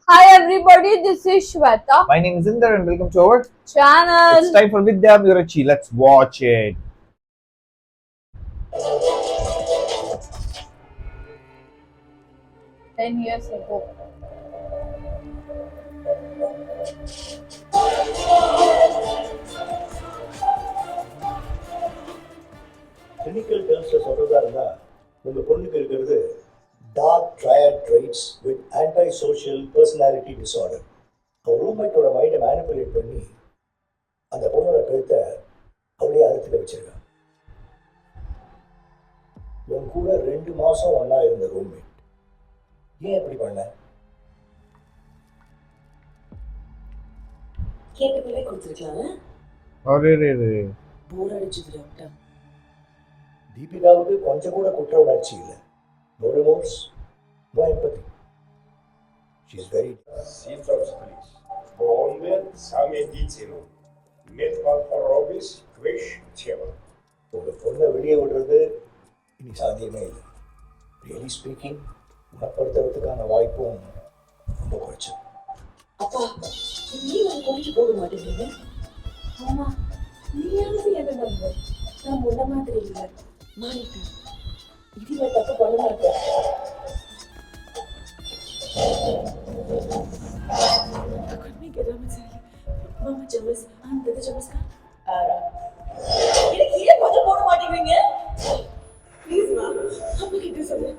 Hi everybody, this is Shweta. My name is Inder and welcome to our Channel. It's time for Vidya Mirachi. Let's watch it. Ten years ago. Clinical terms சொல்றதா இருந்தா உங்க பொண்ணுக்கு இருக்கிறது dark triad traits with anti social personality disorder. அவன் ரூம்மேட்டோட மைண்டை manipulate பண்ணி அந்த பொண்ணோட கழுத்தை அவளையே அறுத்துக்க வச்சிருக்கான். உன் கூட 2 மாசம் ஒன்னா இருந்த ரூம்மேட் ஏன் எப்படி பண்ண? கேட்டதுவே கொடுத்துருக்கலாம். போர் அடிச்சது டாக்டர். தீபிகாவுக்கு கொஞ்சம் கூட குற்ற உணர்ச்சி இல்லை. No remorse, no empathy. She is very Σύντροφος, Μπρόμπερ, Σαμεντίτσινο, Μετβαλφορόβης, Κβίς, Τσέβα. உங்க பொண்ணை வெளியே விடுறது இனி சாத்தியமே இல்லை. ரியலி ஸ்பீக்கிங் குணப்படுத்துறதுக்கான வாய்ப்பும் ரொம்ப குறைச்சு. அப்பா, நீ வந்து கூட்டிட்டு போக மாட்டேங்கிறீங்க? ஆமா, நீயாவது என்ன நம்ப? நான் முன்ன மாதிரி இல்லை. மாறிட்டேன். இதுவே தப்பு பண்ண மாட்டேன். மாமா ஜமஸ், அந்த ஜமஸ் கா ஆரா. எனக்கு ஏன் கொஞ்சம் போட மாட்டேங்கிறீங்க? ப்ளீஸ் மா, அம்மா கிட்ட சொல்லு.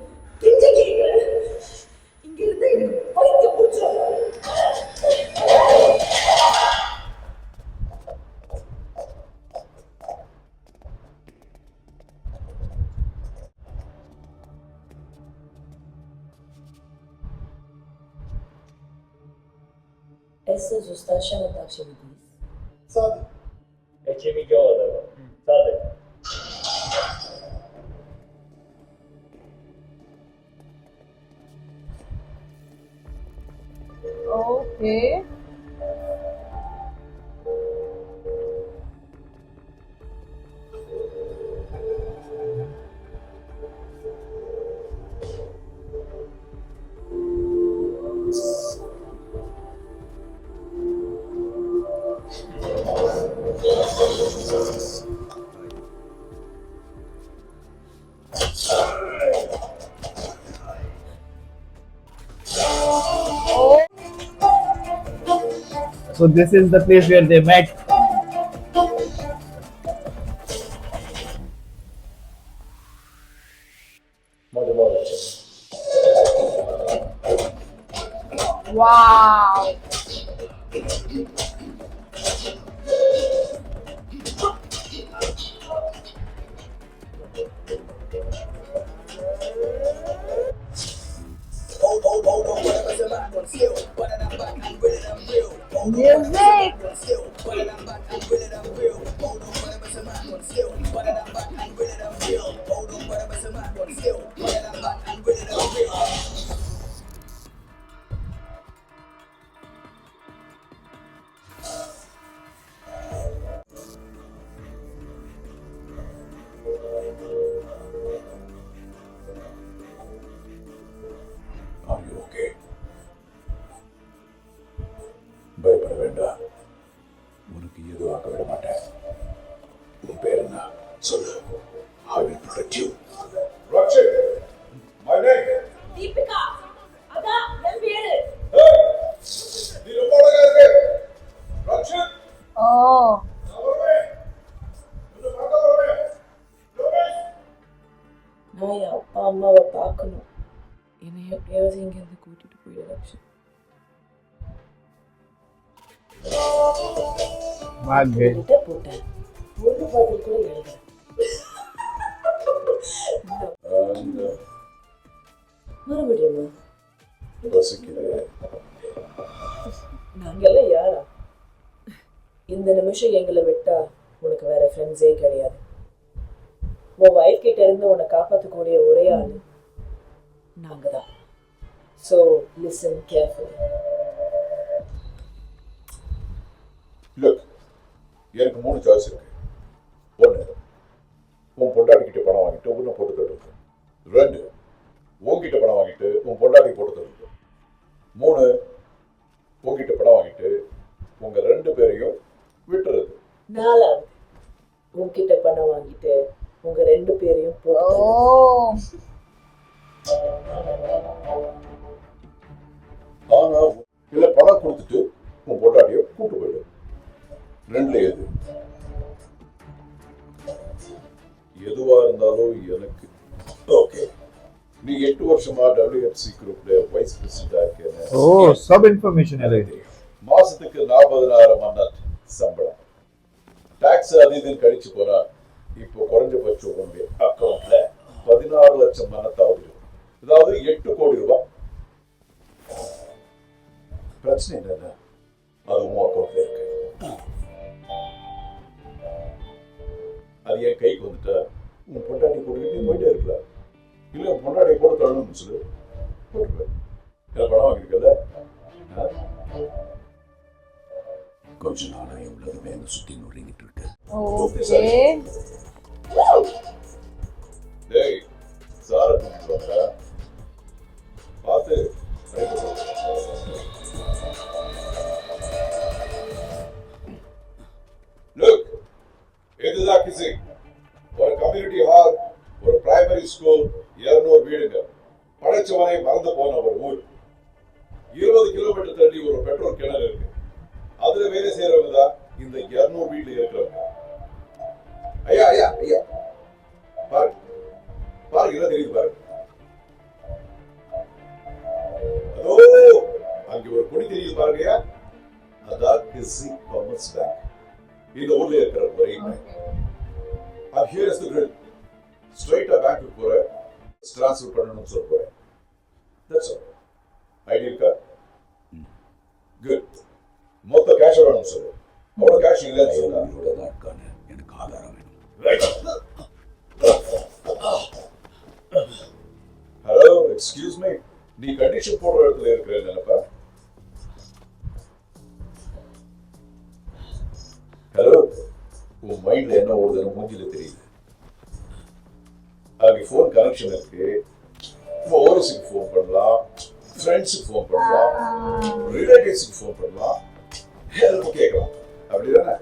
கிட்ட கேக்குறேன். இங்க இருந்து எனக்கு பைத்தியம் பிடிச்சிரும். Essa została na tak się widzi. சாதி Ece mi gioda? Sade. Okay. So this is the place where they met. முதல்ல Wow. Music. Are you okay? பயப்பட வேண்டாம். உனக்கு எதுவும் ஆக விட மாட்டேன். உன் பேர் என்ன சொல்லு. I will protect you. Rakshit, my name. Deepika, அதான் என் பேரு. Hey! நீ ரொம்ப அழகா இருக்க. Rakshit, Oh. நான் வருவேன். கொஞ்சம் பார்க்க வருவேன். Ramesh. நான் என் அப்பா அம்மாவை பார்க்கணும். என்னை எப்படியாவது இங்கேருந்து கூட்டிட்டு போயிடு லக்ஷ்மி. Bhag gaye. கிட்ட போட்டேன். ஒரு பதில் கூட எழுத. And மறுபடியும் ரசிக்கிறேன். நாங்கெல்லாம் யாரா? இந்த நிமிஷம் எங்களை விட்டா உனக்கு வேற ஃப்ரெண்ட்ஸே கிடையாது. உன் வைஃப் கிட்ட இருந்து உன்னை காப்பாற்றக்கூடிய ஒரே ஆளு நாங்க தான். So listen carefully. Look, எனக்கு 3 சாய்ஸ் இருக்கு. 1, உன் பொண்டாட்டிக்கிட்ட பணம் வாங்கிட்டு உன்னை போட்டு தருது. 2, உன்கிட்ட பணம் வாங்கிட்டு உன் பொண்டாட்டி போட்டு தருது. 3, உங்ககிட்ட பணம் வாங்கிட்டு உங்க 2 பேரையும் விட்டுறது. 4வது உன்கிட்ட பணம் வாங்கிட்டு உங்க 2 பேரையும் போட்டு Oh. ஆனா இல்ல பணம் கொடுத்துட்டு உன் பொண்டாட்டிய கூட்டு போயிடு. 2ல எதுவா இருந்தாலும் எனக்கு ஓகே. நீ 8 வருஷமா WFC குரூப்ல வைஸ் பிரசிடென்டா இருக்கேன்னு Oh, sub information எனக்கு already. தெரியும். மாசத்துக்கு 40,000 மன்னத் சம்பளம். டாக்ஸ் அது இதுன்னு கழிச்சு போனா இப்போ குறைஞ்சபட்சம் உங்களுடைய அக்கௌண்ட்ல 16 லட்சம் மன்னத்தாவது இருக்கும். அதாவது 8 கோடி ரூபாய். பிரச்சனை என்னன்னா அது உன் அக்கௌண்ட்ல இருக்கு. அது என் கைக்கு வந்துட்டா உன் பொண்டாட்டி கூட்டிட்டு போயிட்டே இருக்கலாம். இல்ல உன் பொண்டாட்டி போட்டு தரணும்னு சொல்லு போட்டுருவேன். பணம் வாங்கிருக்கல கொஞ்ச நாளா எவ்வளவு என்ன சுத்தி நுழைங்கிட்டு இருக்கு. Okay. டேய் சார கூட்டிட்டு வாங்க. பார்த்து லுக் இதுதான் கிசி. ஒரு கம்யூனிட்டி ஹால், ஒரு பிரைமரி ஸ்கூல், 200 வீடுங்க. படைச்சவனை மறந்து போன ஒரு ஊர். 20 கிலோமீட்டர் தள்ளி ஒரு பெட்ரோல் கிணறு இருக்கு. அதுல வேலை செய்யறவங்க தான் இந்த 200 வீட்டுல இருக்கிறவங்க. ஐயா ஐயா ஐயா பாருங்க பாருங்க என்ன தெரியுது பாருங்க. அதோ அங்க ஒரு கொடி தெரியுது பாருங்க. அதான் கிசி காமர்ஸ் பேங்க். இந்த ஊர்ல இருக்கிற ஒரே bank. And here is the drill. Straight a bank போற transfer பண்ணணும்னு சொல்ல போறேன். That's all. ஐடியா இருக்கா? Good. மொத்த கேஷ் வேணும் சொல்லு. அவ்வளவு கேஷ் இல்லைன்னு சொன்னா தான் இருக்கானு எனக்கு ஆதாரம் வேணும். Hello excuse me. நீ கண்டிஷன் போடுற இடத்துல இருக்கிற நினைப்பா? ஹலோ உன் மைண்ட்ல என்ன ஓடுதுன்னு மூஞ்சில தெரியுது. அங்கே ஃபோன் கனெக்ஷன் இருக்கு. ஓவர்ஸுக்கு ஃபோன் பண்ணலாம், ஃப்ரெண்ட்ஸுக்கு ஃபோன் பண்ணலாம், ரிலேட்டிவ்ஸுக்கு ஃபோன் பண்ணலாம், ஹெல்ப் கேட்கலாம். அப்படிதானே?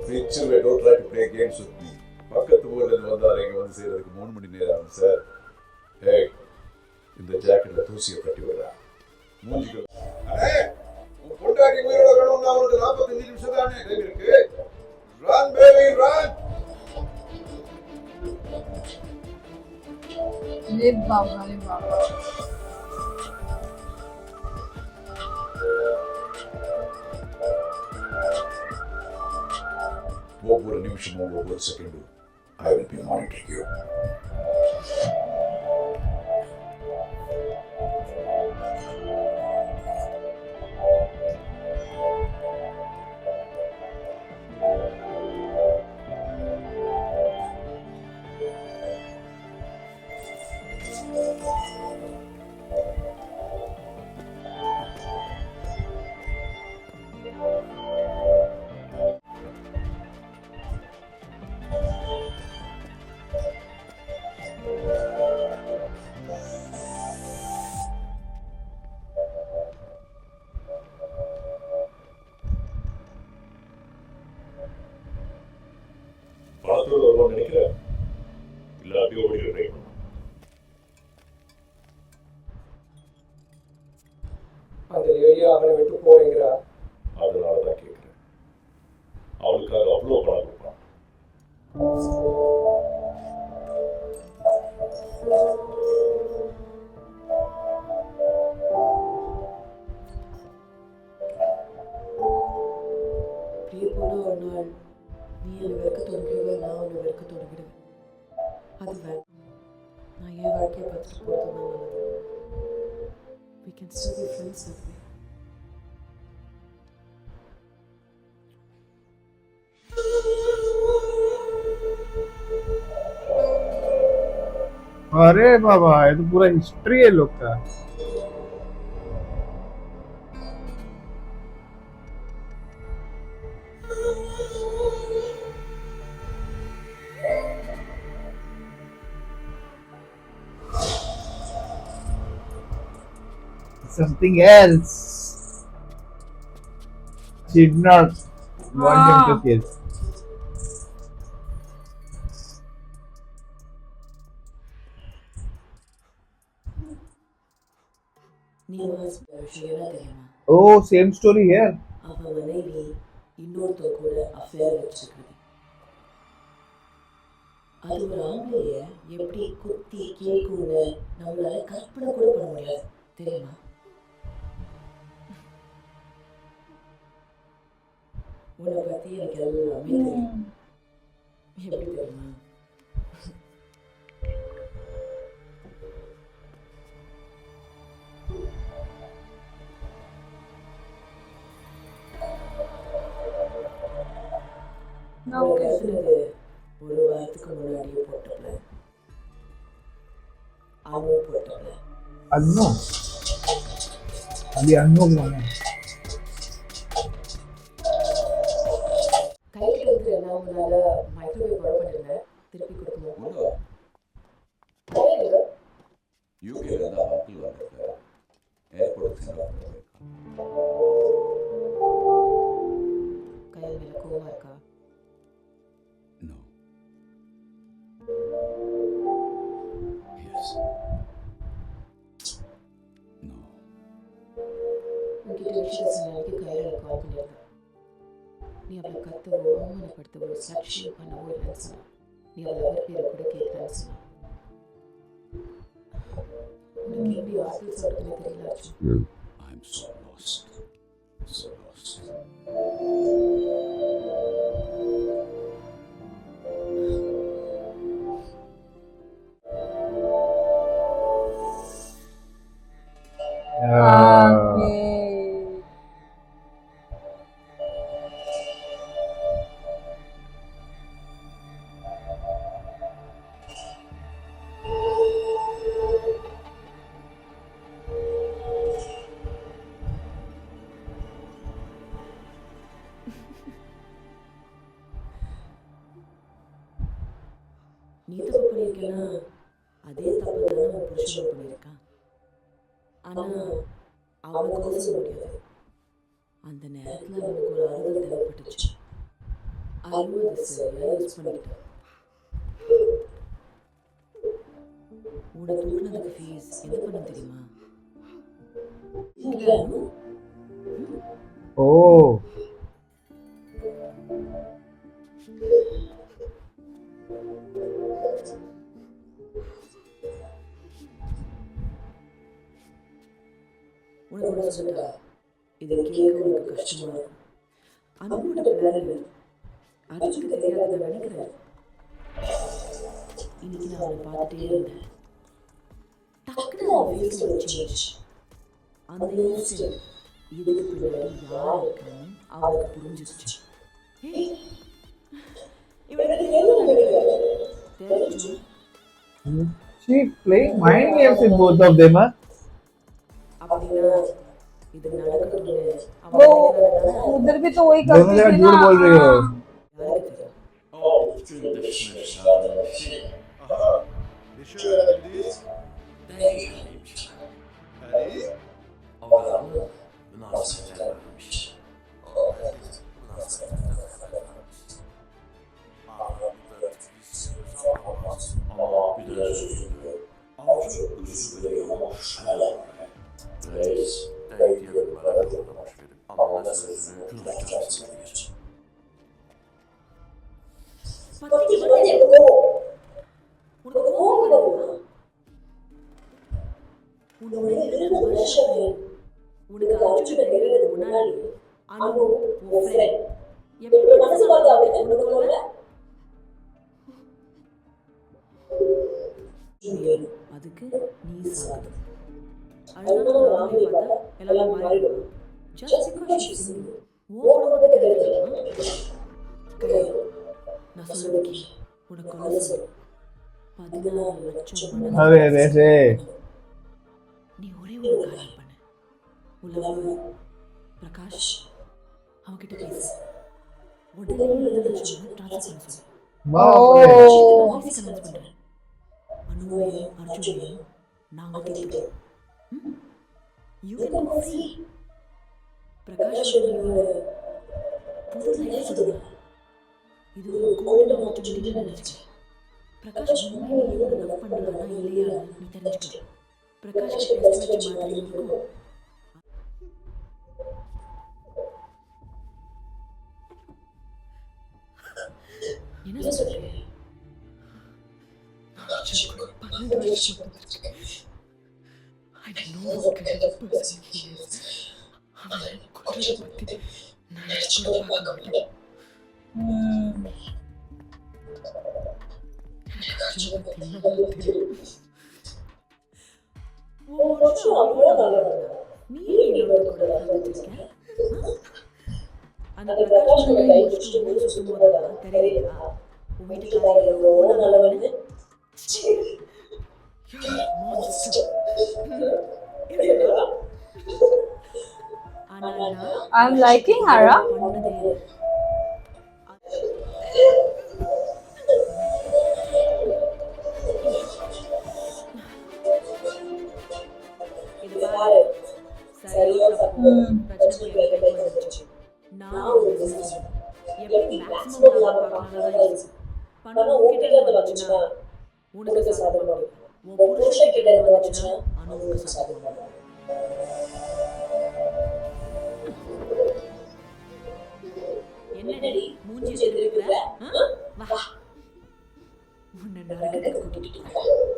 Picture way don't try to play games with me. பக்கத்து ஊர்ல இருந்து வந்தாரு இங்க வந்து செய்யறதுக்கு 3 மணி நேரம் ஆகும் சார். ஹே இந்த ஜாக்கெட்ல தூசியை கட்டி விடுறா மூஞ்சிக்கு. அடே உன் பொண்டாட்டி உயிரோட வேணும்னா உனக்கு 45 நிமிஷம் தானே டைம் இருக்கு. Run baby run. अरे बाबा अरे बाबा. ஒவ்வொரு நிமிஷமும் ஒவ்வொரு செகண்டும் I will be monitoring you. பணத்தோடு வருவான்னு நினைக்கிறேன். இல்ல அப்படியே ஓடிக்க ட்ரை பண்ணும். அந்த லேடியா அவனை விட்டு போறேங்கிறா. அதனாலதான் கேட்கிறேன். அவளுக்காக அவ்வளவு பணம் கொடுப்பான். அப்படியே போல ஒரு நாள் நீ என்னை வெறுக்க தொடங்கிடுவேன், நான் உன்னை வெறுக்க தொடங்கிடுவேன். அது வேண்டாம். நான் என் வாழ்க்கையை பார்த்துட்டு போகிறது தான் நல்லது. We can still be friends that way. अरे बाबा ये तो पूरा हिस्ट्री है लोग का. something else. She did not want him to kiss. நீ விஷயம் என்ன தெரியுமா? Oh, same story here. அவன் மனைவி இன்னொருத்தர் கூட அஃபேர் வச்சுக்கிறது. அது ஒரு ஆம்பளைய எப்படி குத்தி கேட்கும்னு நம்மளால கற்பனை கூட பண்ண முடியாது தெரியுமா? உன்னை பத்தி எனக்கு எல்லாமே தெரியும். எப்படி தெரியுமா? கசினது ஒரு வாரத்துக்கு முன்னாடியே போட்டல அவன் போட்டல Anno. Abhi Anno mana? கையில இருந்து எல்லாமனால மைக்ரோவேவ் ஆன் பண்ணிருந்தேன். திருப்பி கொடுக்கணும். யூகேல இருந்து அங்கிள் வந்திருக்காரு. ஏர்போர்ட் சென்றார். கையில் மேல கோவமா இருக்கா? No. Yes. No. உன்கிட்ட விஷயம் சொன்னாலுக்கு கையில கால் பண்ணிருந்தேன். நீ அவளை கத்தவோ அவமானப்படுத்தவோ சாட்சியம் பண்ணவோ இல்லைன்னு சொன்னா. நீ அவளை அவர் பேரை கூட கேட்கலான்னு சொன்னா. உனக்கு எப்படி ஆசல் சொல்றதுன்னு தெரியல Arjun. I'm so lost. So lost. நீ தப்பு பண்ணியிருக்கேன்னா அதே தப்பு தானே அவன் புருஷன் பண்ணியிருக்கான். ஆனால் அவனுக்கு ஒதுச முடியாது. அந்த நேரத்தில் அவனுக்கு ஒரு ஆறுதல் தேவைப்பட்டுச்சு. அவனும் அதை சரியாக யூஸ் பண்ணிக்கிட்டான். உன்னை தூக்குனதுக்கு ஃபீஸ் என்ன பண்ண தெரியுமா? Oh. உனக்கு கூட சொல்லிட்டா இதை கேட்க உனக்கு கஷ்டமா இருக்கும். அன்போட பிளான் அர்ஜுனுக்கு தெரியாத நினைக்கிறேன். இன்னைக்கு நான் அவனை பார்த்துட்டே இருந்தேன். டக்குனு அவன் ஃபேஸ் ஒரு சேஞ்ச். அந்த இன்சிடென்ட் இதுக்கு பின்னாடி யார் இருக்கான்னு அவனுக்கு புரிஞ்சிருச்சு. இவனுக்கு என்ன நினைக்கிறேன் தெரிஞ்சு She playing mind games with both of them, huh? அப்படின்னா இது நடக்குதுன்னு वो அவன் நினைக்கிறான். उधर भी तो वही दोनों करती जगह थी झूठ ना। बोल रही हो. யாருக்கு தெரியும்? Oh, tüm dışına. Aha. Teşekkür ederiz. Yani Avramı münasebetler vermiş. Münasebetler vermiş. Ama bir de sözünü avcı gözü bile yamamış helal. Reis, denk yerlere yollamış verip anne sözünü kırdıkçasına geç. பத்தி பத்தி எப்போ உனக்கு கோவம் வருமா? உன்னோட 20 வருஷம் உனக்கு அர்ஜுன் கிடைக்கிறதுக்கு முன்னாடி அனு உன் ஃப்ரெண்ட் எப்படி மனசு பார்த்தா அப்படி உனக்கு சொல்ல அதுக்கு நீ சாகுது. அழகான ஒரு ஆம்பளை பார்த்தா எல்லாரும் மாறிடுவோம். Just because she is single ஓப்பனோட கிடைக்குமா? கிடையாது. நான் சொல்லுவேன் உனக்கு கொலை 16 லட்சம் अरे वैसे நீ ஒரே ஒரு காரியம் பண்ணு. உலக பிரகாஷ் அவன்கிட்ட பேசு. உடனே 20 லட்சம் ட்ரான்ஸ்ஃபர் பண்ண சொல்லு. बाप रे. கன்வின்ஸ் பண்றேன். அனுவையும் அர்ஜுனையும் நாங்கள் கேட்கிறோம். You can go free. Prakash ஒரு புது லைஃப் சொல்லுங்க. இது ஒரு கோல்டன் ஆப்பர்ச்சுனிட்டி நினைச்சேன். பிரகாஷ் உண்மையிலேயே ஒரு லவ் பண்றானா இல்லையா நீ தெரிஞ்சுக்கோ. பிரகாஷ் டெஸ்ட் வச்ச மாதிரி இருக்கும். என்ன சொல்றீங்க? I don't know what kind of person he is. அவன் கொல்றத பத்தி நினைச்சு கூட பார்க்க மாட்டேன். நீ என்னோட கூட வந்துருக்க. அந்த பிரகாஷ் கை வச்சுட்டு ஊர் சுத்தும்போதுதான் தெரியலையா உன் வீட்டுக்காரங்க எவ்வளோ நல்லவன்னு. I'm liking Hara. உனக்கு சாதகம் உன் புருஷன் கிட்ட இருந்து வந்துச்சுன்னா அனுபவம் சாதகம். என்னடி மூஞ்சி வச்சிருக்கிற? வா உன்னை நரகத்துக்கு கூட்டிட்டு போறேன்.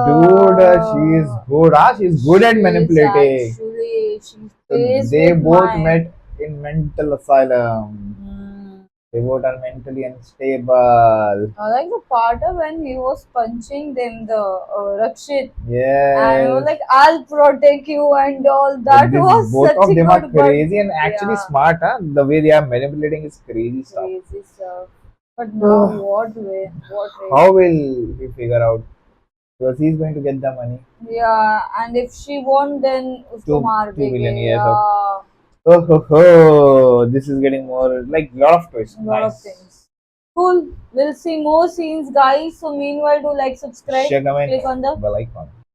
Dude, she is good. She is good at manipulating. Actually, she plays They with both mind. met in mental asylum. They both are mentally unstable. I like the part of when he was punching them, the Rakshit, Yes. and he was like, "I'll protect you" and all. That This- was both such of a them are good, but crazy and actually yeah, smart. Huh? The way they are manipulating is crazy stuff. crazy stuff. But now, what way? What way? How will he figure out? Because he's going to get the money. Yeah, and if she won't, then usko maar 2 million denge. years of- Yeah, Oh, ho, ho. This is getting more like lot of twists. lot Nice. of things. Cool. We'll see more scenes, guys. So meanwhile, do like, subscribe, Share, comment, click on the bell icon.